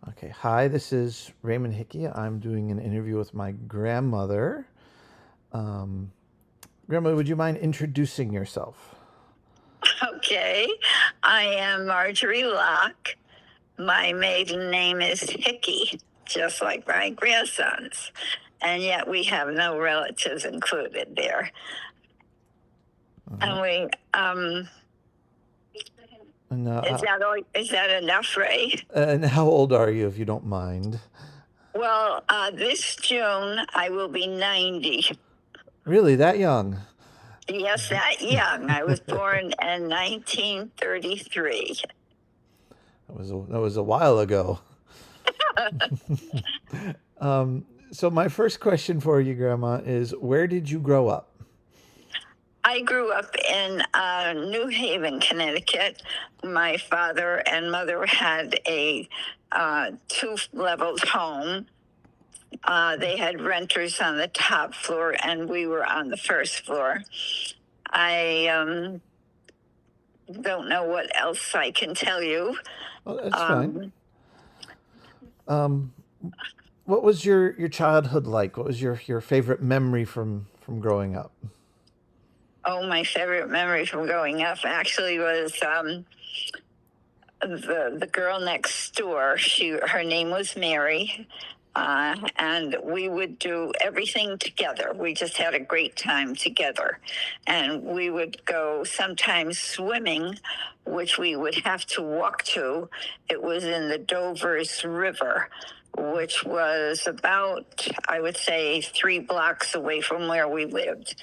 Okay, hi, this is Raymond Hickey. I'm doing an interview with my grandmother. Um, Grandmother, would you mind introducing yourself? Okay, I am Marjorie Locke. My maiden name is Hickey, just like my grandson's, and yet we have no relatives included there. And we, And, is that enough, Ray? and how old are you, if you don't mind? Well, this June I will be 90. Really, that young? Yes, that young. I was born in 1933. That was a while ago. So my first question for you, Grandma, is where did you grow up? I grew up in New Haven, Connecticut. My father and mother had a two-leveled home. They had renters on the top floor, and we were on the first floor. I don't know what else I can tell you. Oh, that's fine. What was your childhood like? What was your favorite memory from growing up? Oh, my favorite memory from growing up actually was the girl next door. Her name was Mary. And we would do everything together. We just had a great time together. And we would go sometimes swimming, which we would have to walk to. It was in the Dover's River, which was about, I would say, 3 blocks away from where we lived.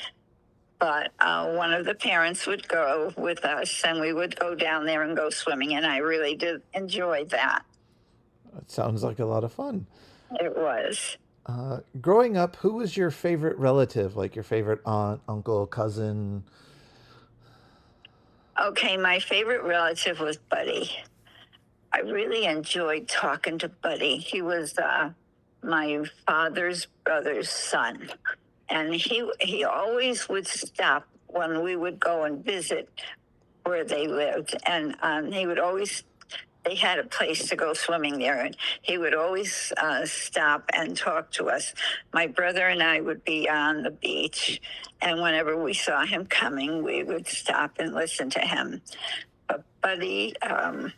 But one of the parents would go with us, and we would go down there and go swimming. And I really did enjoy that. It sounds like a lot of fun. It was. Growing up, who was your favorite relative? Like your favorite aunt, uncle, cousin? Okay, my favorite relative was Buddy. I really enjoyed talking to Buddy. He was my father's brother's son, and he always would stop when we would go and visit where they lived, and he would always. They had a place to go swimming there, and he would always stop and talk to us. My brother and I would be on the beach, and whenever we saw him coming, we would stop and listen to him. But Buddy died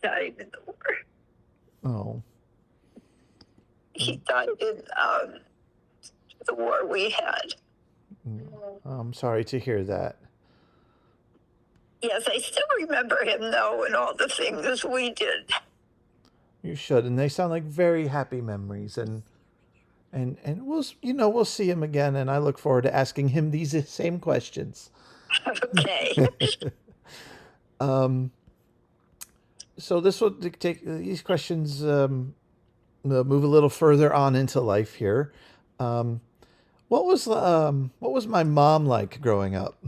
in the war. Oh. He died in the war we had. I'm sorry to hear that. Yes, I still remember him though, and all the things we did. You should, and they sound like very happy memories, and we'll see him again, and I look forward to asking him these same questions. Okay. So this will take these questions move a little further on into life here. What was my mom like growing up?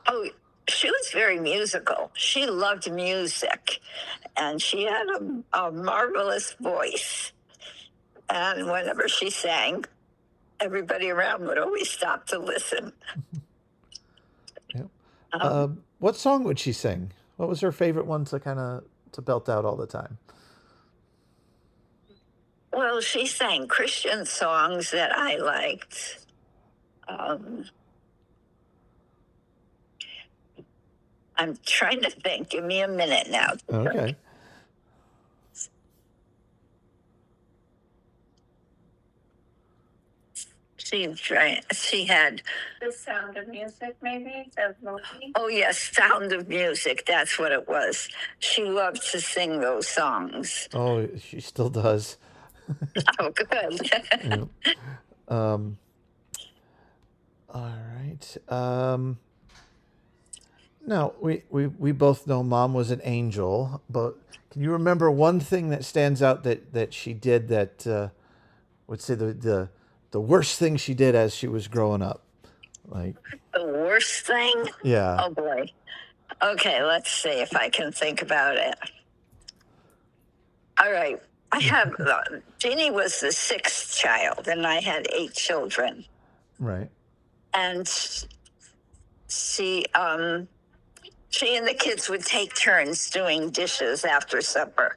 Oh, she was very musical. She loved music, and she had a marvelous voice. And whenever she sang, everybody around would always stop to listen. Yep. What song would she sing? What was her favorite one to belt out all the time? Well, she sang Christian songs that I liked. I'm trying to think. Give me a minute now. Okay. She had The Sound of Music, maybe? Oh yes, Sound of Music. That's what it was. She loved to sing those songs. Oh, she still does. Oh, good. Yep. All right. Now we both know Mom was an angel, but can you remember one thing that stands out that she did that would say the worst thing she did as she was growing up? Like The worst thing? yeah. Oh boy. Okay, let's see if I can think about it. All right. I have Jeannie was the sixth child, and I had 8 children. Right. And she She and the kids would take turns doing dishes after supper.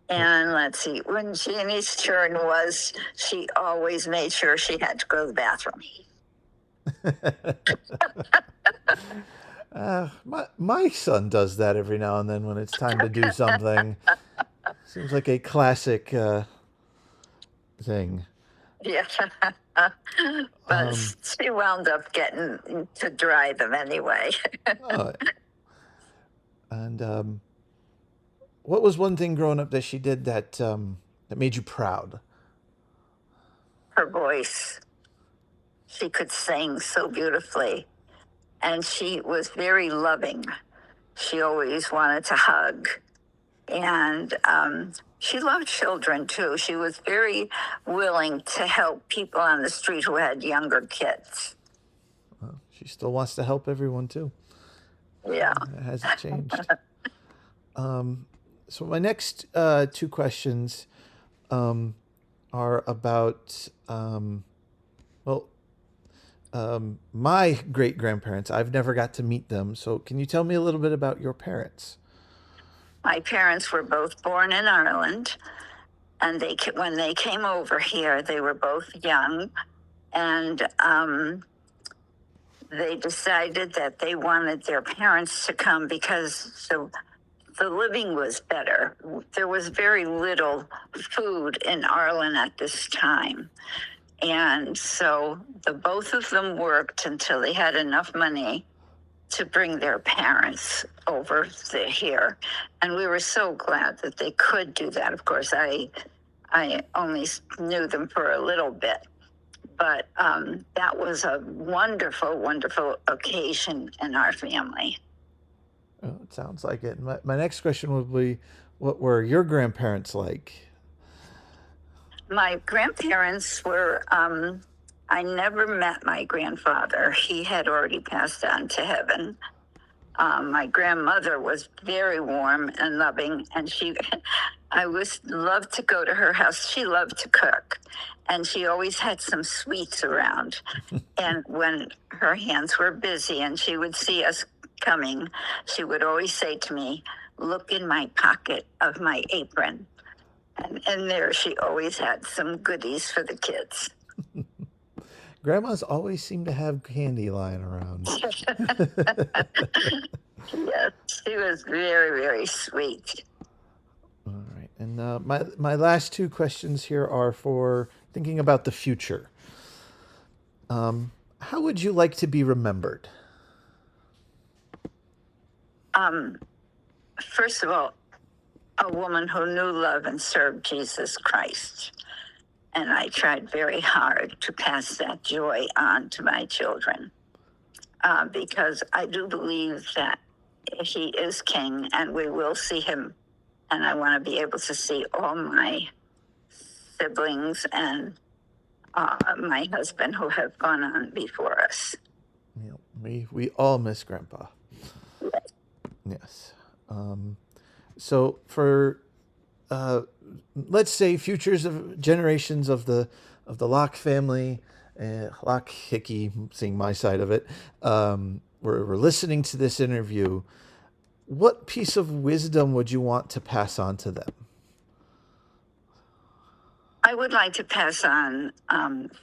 And let's see, when Jeannie's turn was, she always made sure she had to go to the bathroom. My son does that every now and then when it's time to do something. Seems like a classic thing. Yeah. But she wound up getting to dry them anyway. Oh, and what was one thing growing up that she did that made you proud? Her voice. She could sing so beautifully. And she was very loving. She always wanted to hug. And she loved children too. She was very willing to help people on the street who had younger kids. Well, she still wants to help everyone too. Yeah. It hasn't changed. So my next two questions are about my great grandparents. I've never got to meet them. So can you tell me a little bit about your parents? My parents were both born in Ireland, and when they came over here, they were both young, and they decided that they wanted their parents to come because the living was better. There was very little food in Ireland at this time. And so the both of them worked until they had enough money to bring their parents over here. And we were so glad that they could do that. Of course, I only knew them for a little bit, but that was a wonderful, wonderful occasion in our family. Oh, it sounds like it. My next question would be, what were your grandparents like? My grandparents were, I never met my grandfather. He had already passed on to heaven. My grandmother was very warm and loving, and I loved to go to her house. She loved to cook, and she always had some sweets around. And when her hands were busy and she would see us coming, she would always say to me, "Look in my pocket of my apron." And in there, she always had some goodies for the kids. Grandmas always seem to have candy lying around. Yes, she was very, very sweet. All right. And my last two questions here are for thinking about the future. How would you like to be remembered? First of all, a woman who knew love and served Jesus Christ. And I tried very hard to pass that joy on to my children because I do believe that he is king and we will see him. And I want to be able to see all my siblings and my husband who have gone on before us. Yeah, we all miss Grandpa. Yes. So for let's say futures of generations of the Locke family, Locke Hickey, seeing my side of it, we're listening to this interview. What piece of wisdom would you want to pass on to them? I would like to pass on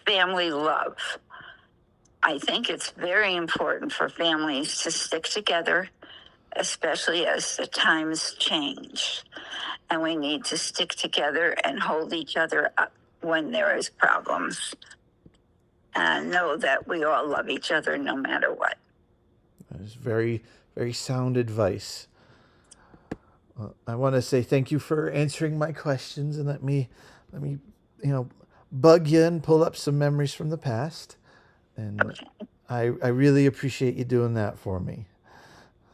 family love. I think it's very important for families to stick together, especially as the times change. And we need to stick together and hold each other up when there is problems. And know that we all love each other no matter what. That is very, very sound advice. I want to say thank you for answering my questions and let me, bug you and pull up some memories from the past. And okay. I really appreciate you doing that for me.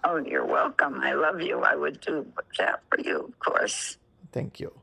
Oh, you're welcome. I love you. I would do that for you, of course. Thank you.